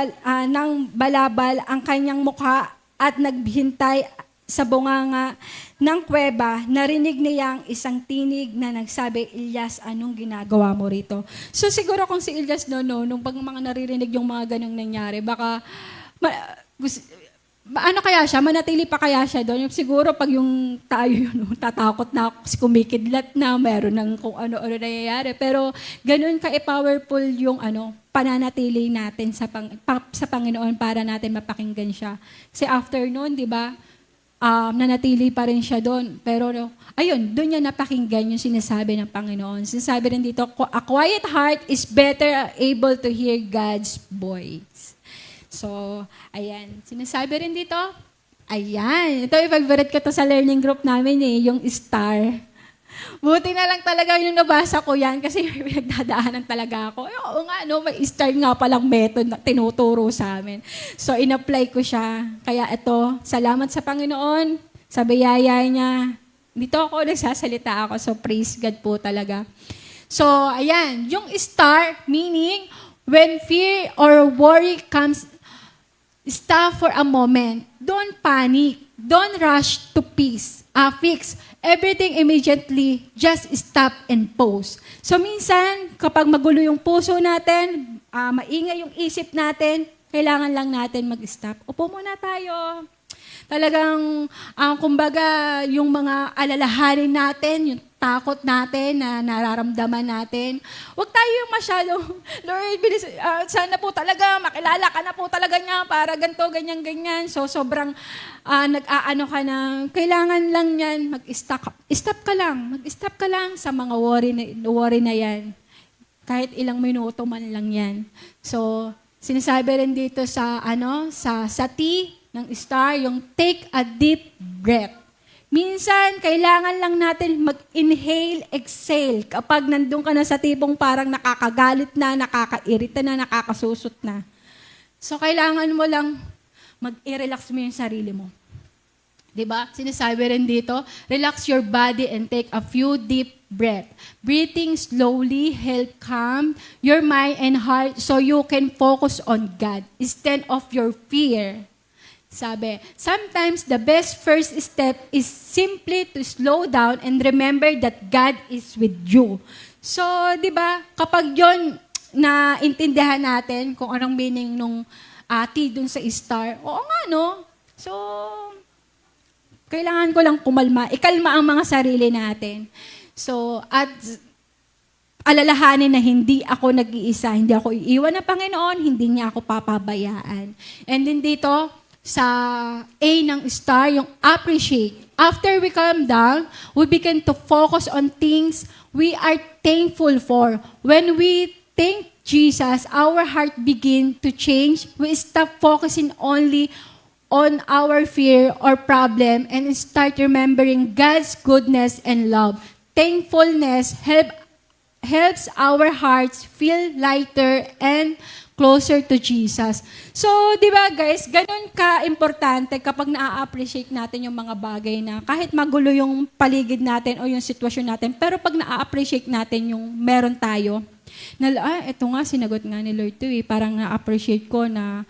balabal ang kanyang mukha at naghintay sa bunganga ng kuweba. Narinig niya ang isang tinig na nagsabi, Elias, anong ginagawa mo rito? So siguro kung si Elias nung pag mga naririnig yung mga ganong nangyari, baka, ano kaya siya? Manatili pa kaya siya doon? Siguro pag yung tayo tatakot na ako kasi kumikidlat na, meron ng kung ano-ano nangyayari. Pero ganun ka-powerful yung pananatili natin sa Panginoon para natin mapakinggan siya. Kasi after noon, di ba, nanatili pa rin siya doon. Pero, ayun, doon niya napakinggan yung sinasabi ng Panginoon. Sinasabi rin dito, a quiet heart is better able to hear God's voice. So, ayan. Sinasabi rin dito, ayan. Ito, i-favorite ko to sa learning group namin yung star. Buti na lang talaga yung nabasa ko yan kasi pinagdadaanan talaga ako. Oo nga, may star nga palang method na tinuturo sa amin. So, in-apply ko siya. Kaya ito, salamat sa Panginoon, sa biyaya niya. Dito ako, nagsasalita ako. So, praise God po talaga. So, ayan, yung star, meaning, when fear or worry comes, stop for a moment. Don't panic. Don't rush to fix everything immediately. Just stop and pause. So minsan, kapag magulo yung puso natin, maingay yung isip natin, kailangan lang natin mag-stop. Upo muna tayo. Talagang, kumbaga, yung mga alalahanin natin, yung takot natin na nararamdaman natin. Huwag tayo yung masyadong, Lord, bilis, sana po talaga, makilala ka na po talaga niya para ganito, ganyan. So, sobrang nag-aano ka na, kailangan lang yan, mag-stop ka lang. Mag-stop ka lang sa mga worry na yan. Kahit ilang minuto man lang yan. So, sinasabi rin dito sa T ng star, yung take a deep breath. Minsan, kailangan lang natin mag-inhale, exhale. Kapag nandun ka na sa tipong parang nakakagalit na, nakakairita na, nakakasusot na. So, kailangan mo lang mag-i-relax mo yung sarili mo. Diba? Sinasabi rin dito, relax your body and take a few deep breath. Breathing slowly help calm your mind and heart so you can focus on God instead of your fear. Sabi, sometimes the best first step is simply to slow down and remember that God is with you. So, di ba, kapag yon na intindihan natin kung anong meaning nung T dun sa star, oo nga, no? So, kailangan ko lang kumalma, ikalma ang mga sarili natin. So, at alalahanin na hindi ako nag-iisa, hindi ako iiwan ng Panginoon, hindi niya ako papabayaan. And then dito, sa A ng star, yung appreciate. After we calm down, we begin to focus on things we are thankful for. When we thank Jesus, our heart begin to change. We stop focusing only on our fear or problem and start remembering God's goodness and love. Thankfulness helps our hearts feel lighter and closer to Jesus. So, di ba guys, ganun ka-importante kapag na-appreciate natin yung mga bagay na kahit magulo yung paligid natin o yung sitwasyon natin, pero pag na-appreciate natin yung meron tayo, na, eto nga, sinagot nga ni Lord to parang na-appreciate ko na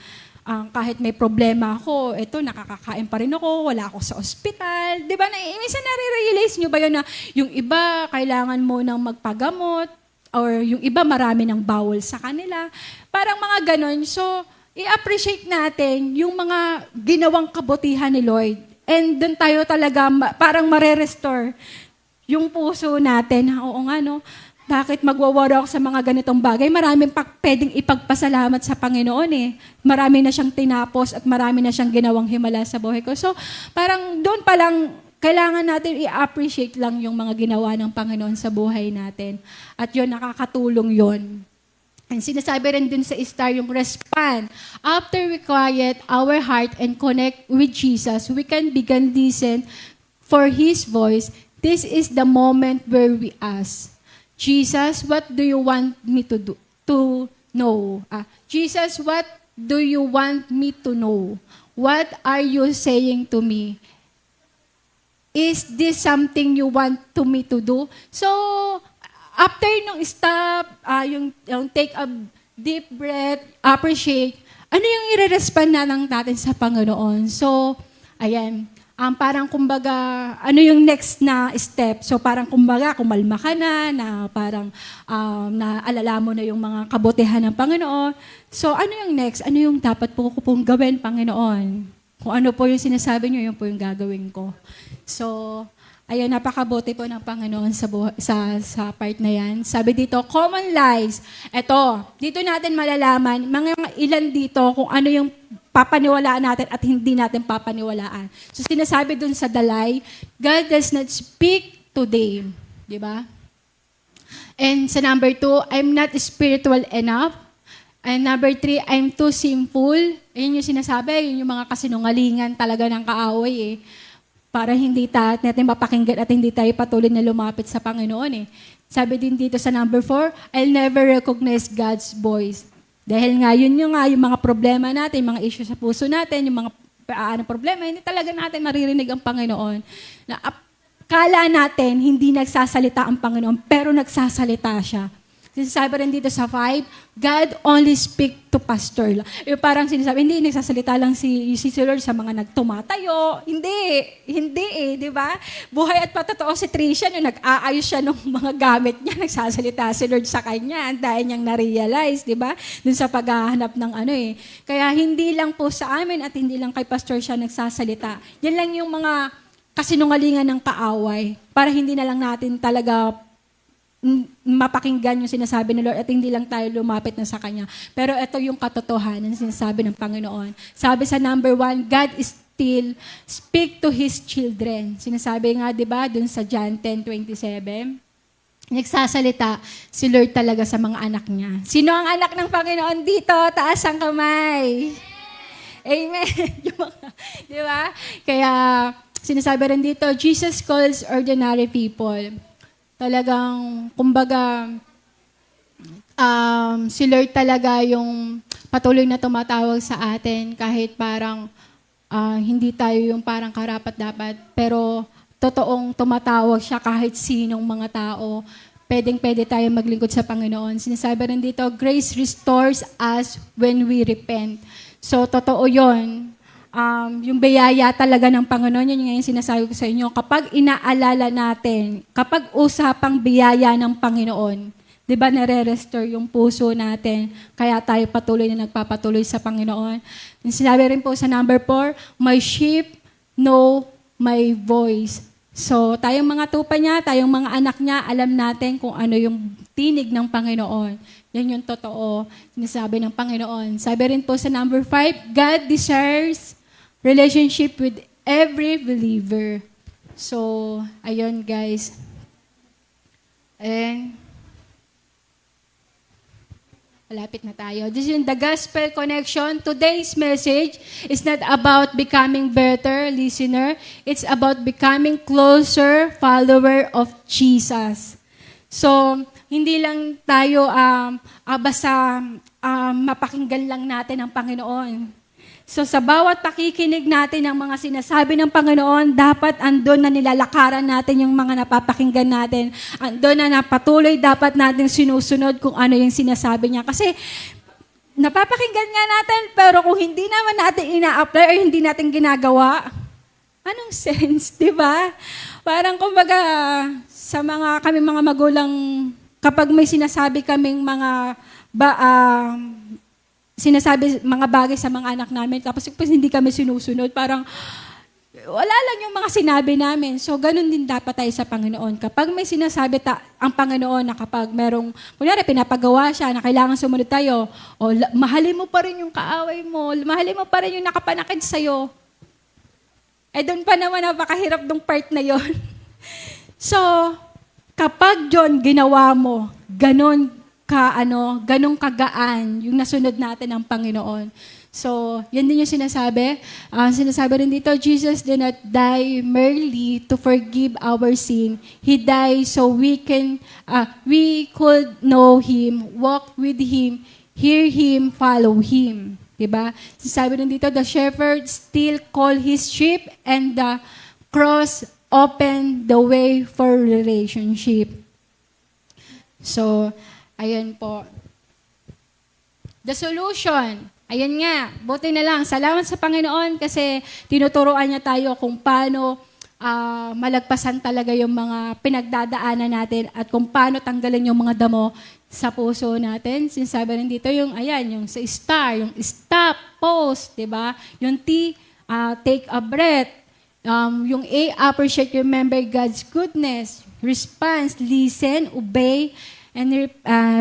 kahit may problema ako, nakakakain pa rin ako, wala ako sa ospital. Di ba? Minsan nare-realize nyo ba yun na yung iba, kailangan mo nang magpagamot, or yung iba, marami ng bawal sa kanila. Parang mga ganon. So, i-appreciate natin yung mga ginawang kabutihan ni Lord. And doon tayo talaga parang mare-restore yung puso natin. Oo nga, no? Bakit magwawala ako sa mga ganitong bagay? Maraming pwedeng ipagpasalamat sa Panginoon eh. Marami na siyang tinapos at marami na siyang ginawang himala sa buhay ko. So, parang doon pa lang, kailangan natin i-appreciate lang yung mga ginawa ng Panginoon sa buhay natin. At yun, nakakatulong yun. And sinasabi rin dun sa star yung respond. After we quiet our heart and connect with Jesus, we can begin listen for His voice. This is the moment where we ask, Jesus, what do you want me to do? To know? Jesus, what do you want me to know? What are you saying to me? Is this something you want to me to do? So, after nung stop, yung take a deep breath, appreciate, ano yung i-respond na lang natin sa Panginoon? So, ayan, parang kumbaga, ano yung next na step? So parang kumbaga, kumalma ka na parang naalala mo na yung mga kabutihan ng Panginoon. So ano yung next? Ano yung dapat po ko pong gawin, Panginoon? Kung ano po yung sinasabi niyo, yun po yung gagawin ko. So, ayun, napakabuti po ng Panginoon sa part na yan. Sabi dito, common lies. Eto, dito natin malalaman, mga ilan dito kung ano yung papaniwalaan natin at hindi natin papaniwalaan. So sinasabi dun sa dalay, God does not speak today. Di ba? And sa number 2, I'm not spiritual enough. And number 3, I'm too sinful. Ayun yung sinasabi, yun yung mga kasinungalingan talaga ng kaaway eh. Para hindi natin mapakinggan at hindi tayo patuloy na lumapit sa Panginoon eh. Sabi din dito sa number 4, I'll never recognize God's voice. Dahil nga, yun yung mga problema natin, mga issue sa puso natin, yung mga problema, hindi talaga natin maririnig ang Panginoon. Na kala natin, hindi nagsasalita ang Panginoon, pero nagsasalita siya. Sinasabi rin dito sa 5, God only speak to pastor. Yung parang sinasabi, hindi, nagsasalita lang si Lord sa mga nagtumatayo. Hindi eh, di ba? Buhay at patotoo si Tricia, yung nag-aayos siya ng mga gamit niya, nagsasalita si Lord sa kanya, dahil niyang na-realize, di ba? Dun sa paghahanap ng Kaya hindi lang po sa amin at hindi lang kay pastor siya nagsasalita. Yan lang yung mga kasinungalingan ng kaaway para hindi na lang natin talaga mapakinggan yung sinasabi ng Lord at hindi lang tayo lumapit na sa Kanya. Pero ito yung katotohanan na sinasabi ng Panginoon. Sabi sa number 1, God is still speak to His children. Sinasabi nga, di ba, dun sa John 10:27, nagsasalita si Lord talaga sa mga anak niya. Sino ang anak ng Panginoon dito? Taas ang kamay. Amen. Di ba? Kaya sinasabi rin dito, Jesus calls ordinary people. Talagang, kumbaga, si Lord talaga yung patuloy na tumatawag sa atin kahit parang hindi tayo yung parang karapat-dapat, pero totoong tumatawag siya kahit sinong mga tao. Pwedeng-pwede tayo maglingkod sa Panginoon. Sinasabi rin dito, grace restores us when we repent. So, totoo yun. Yung biyaya talaga ng Panginoon, yun yung sinasabi ko sa inyo. Kapag inaalala natin, kapag usapang biyaya ng Panginoon, di ba nare-restore yung puso natin, kaya tayo patuloy na nagpapatuloy sa Panginoon. Sinabi rin po sa number 4, my sheep know my voice. So, tayong mga tupa niya, tayong mga anak niya, alam natin kung ano yung tinig ng Panginoon. Yan yung totoo, sinasabi ng Panginoon. Sabi rin po sa number 5, God desires relationship with every believer. So, ayun guys. And, malapit na tayo. This is the Gospel Connection. Today's message is not about becoming better listener. It's about becoming closer follower of Jesus. So, hindi lang tayo basta mapakinggan lang natin ang Panginoon. So sa bawat pakikinig natin ng mga sinasabi ng Panginoon, dapat andun na nilalakaran natin yung mga napapakinggan natin. Andun na napatuloy dapat natin sinusunod kung ano yung sinasabi niya. Kasi napapakinggan nga natin, pero kung hindi naman natin ina-apply or hindi natin ginagawa, anong sense, di ba? Parang kumbaga sa kami mga magulang, kapag may sinasabi kaming sinasabi mga bagay sa mga anak namin, tapos hindi kami sinusunod, parang wala lang yung mga sinabi namin. So, ganun din dapat tayo sa Panginoon. Kapag may sinasabi ang Panginoon na kapag merong, kunyari, pinapagawa siya na kailangan sumunod tayo, o mahalin mo pa rin yung kaaway mo, mahalin mo pa rin yung nakapanakit sa'yo. Doon pa naman napakahirap ng part na yon. So, kapag John ginawa mo, ganun kagaan yung nasunod natin ng Panginoon. So, yan din yung sinasabi. Sinasabi rin dito, Jesus did not die merely to forgive our sin. He died so we could know Him, walk with Him, hear Him, follow Him. Diba? Sinasabi rin dito, the shepherd still call his sheep and the cross open the way for relationship. So, ayan po. The solution. Ayan nga. Buti na lang. Salamat sa Panginoon kasi tinuturoan niya tayo kung paano malagpasan talaga yung mga pinagdadaanan natin at kung paano tanggalin yung mga damo sa puso natin. Sinasabi rin dito yung, yung sa star, yung stop, pause, diba? Yung T, take a breath. Yung A, appreciate, remember God's goodness. Response, listen, obey, and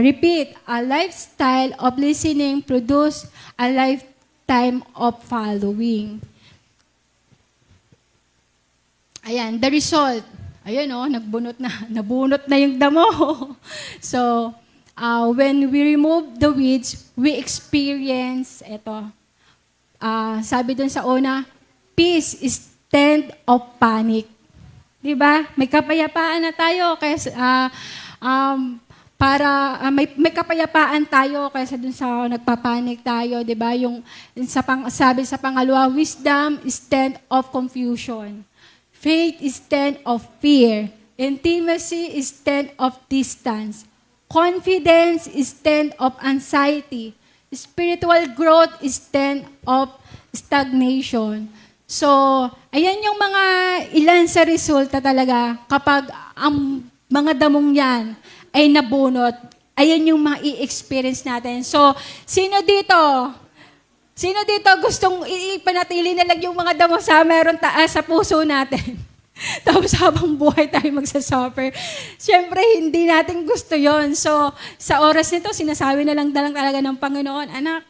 repeat, a lifestyle of listening produce a lifetime of following. Ayan, the result. Ayan nabunot na yung damo. So, when we remove the weeds, we experience, sabi dun sa una, peace instead of panic. Diba? May kapayapaan na tayo kasi may kapayapaan tayo kaysa dun sa nagpapanik tayo, 'di ba? Yung sabi sa pangalawa, wisdom instead of confusion. Faith instead of fear. Intimacy instead of distance. Confidence instead of anxiety. Spiritual growth instead of stagnation. So, ayan yung mga ilan sa resulta talaga kapag ang mga damong yan ay nabunot. Ayan yung mga i-experience natin. So, sino dito gustong ipanatili na lang yung mga damo meron sa puso natin? Tapos habang buhay tayo magsasuffer. Siyempre, hindi natin gusto yon. So, sa oras nito, sinasabi na lang talaga ng Panginoon, anak,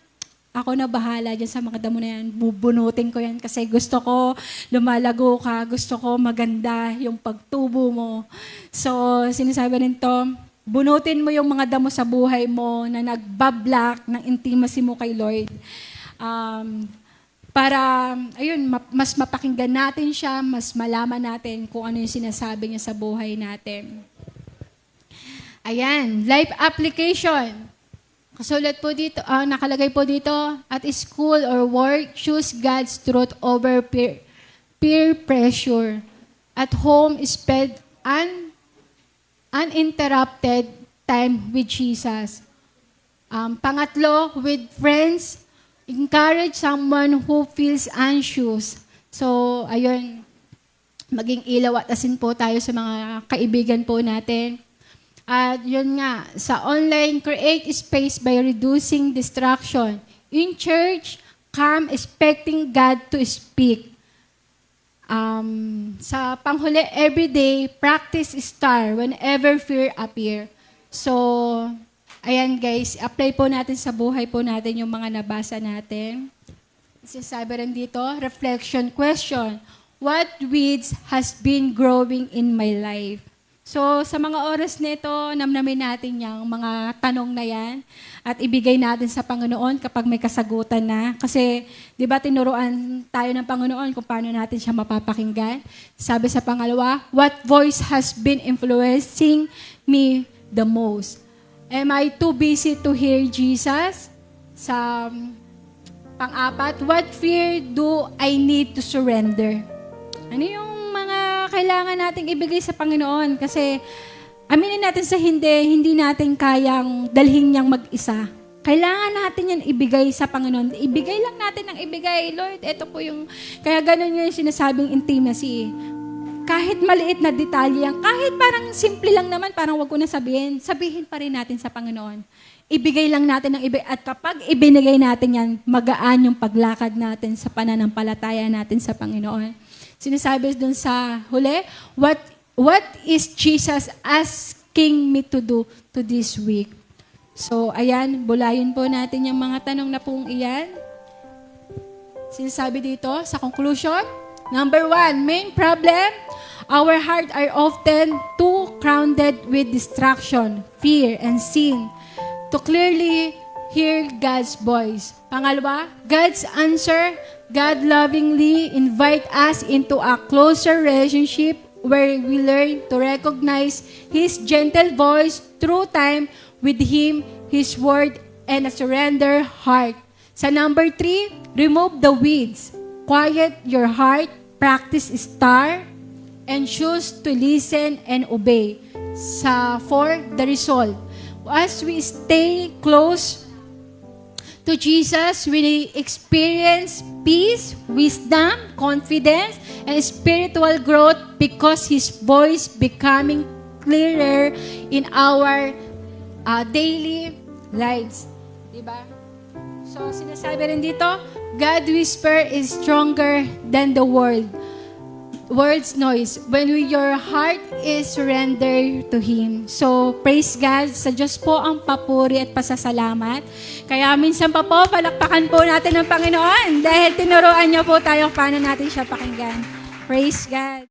ako na bahala dyan sa mga damo na yan. Bubunutin ko yan kasi gusto ko lumalago ka. Gusto ko maganda yung pagtubo mo. So, sinasabi rin to, bunutin mo yung mga damo sa buhay mo na nagbablock ng intimacy mo kay Lord. Para, mas mapakinggan natin siya, mas malaman natin kung ano yung sinasabi niya sa buhay natin. Ayan, life application. Kasulat po dito, nakalagay po dito, at school or work, choose God's truth over peer pressure. At home, spend uninterrupted time with Jesus. Pangatlo, with friends, encourage someone who feels anxious. So, ayun, maging ilaw at asin po tayo sa mga kaibigan po natin. At yun nga, sa online, create space by reducing distraction. In church, come expecting God to speak. Sa panghuli, everyday, practice star whenever fear appear. So, ayan guys, apply po natin sa buhay po natin yung mga nabasa natin. Sinasabi rin dito, reflection question. What weeds has been growing in my life? So, sa mga oras nito, namnamin natin yung mga tanong na yan at ibigay natin sa Panginoon kapag may kasagutan na. Kasi, di ba, tinuruan tayo ng Panginoon kung paano natin siya mapapakinggan. Sabi sa pangalawa, what voice has been influencing me the most? Am I too busy to hear Jesus? Sa pang-apat, what fear do I need to surrender? Ano yung mga kailangan nating ibigay sa Panginoon? Kasi aminin natin sa hindi natin kayang dalhin niyang mag-isa. Kailangan natin yan ibigay sa Panginoon. Ibigay lang natin ang ibigay. Lord, ito po yung... Kaya ganun yung sinasabing intimacy. Kahit maliit na detalye yan, kahit parang simple lang naman, parang wag ko na sabihin pa rin natin sa Panginoon. Ibigay lang natin ang ibigay. At kapag ibinigay natin yan, magaan yung paglakad natin sa pananampalataya natin sa Panginoon. Sinasabi doon sa huli, what is Jesus asking me to do to this week? So, ayan, bulayin po natin yung mga tanong na pong iyan. Sinasabi dito sa conclusion, number 1, main problem, our heart are often too crowded with distraction, fear, and sin to clearly hear God's voice. Pangalawa, God's answer, God lovingly invite us into a closer relationship where we learn to recognize His gentle voice through time with Him, His word, and a surrender heart. Sa number 3, remove the weeds. Quiet your heart, practice star, and choose to listen and obey. Sa 4, the result. As we stay close to Jesus, we experience peace, wisdom, confidence, and spiritual growth because His voice becoming clearer in our daily lives. Diba? So, sinasabi rin dito, God whisper is stronger than the world's noise when your heart is surrendered to Him. So, praise God. Sa Diyos po ang papuri at pasasalamat. Kaya minsan pa po, palakpakan po natin ang Panginoon dahil tinuruan niyo po tayo paano natin siya pakinggan. Praise God.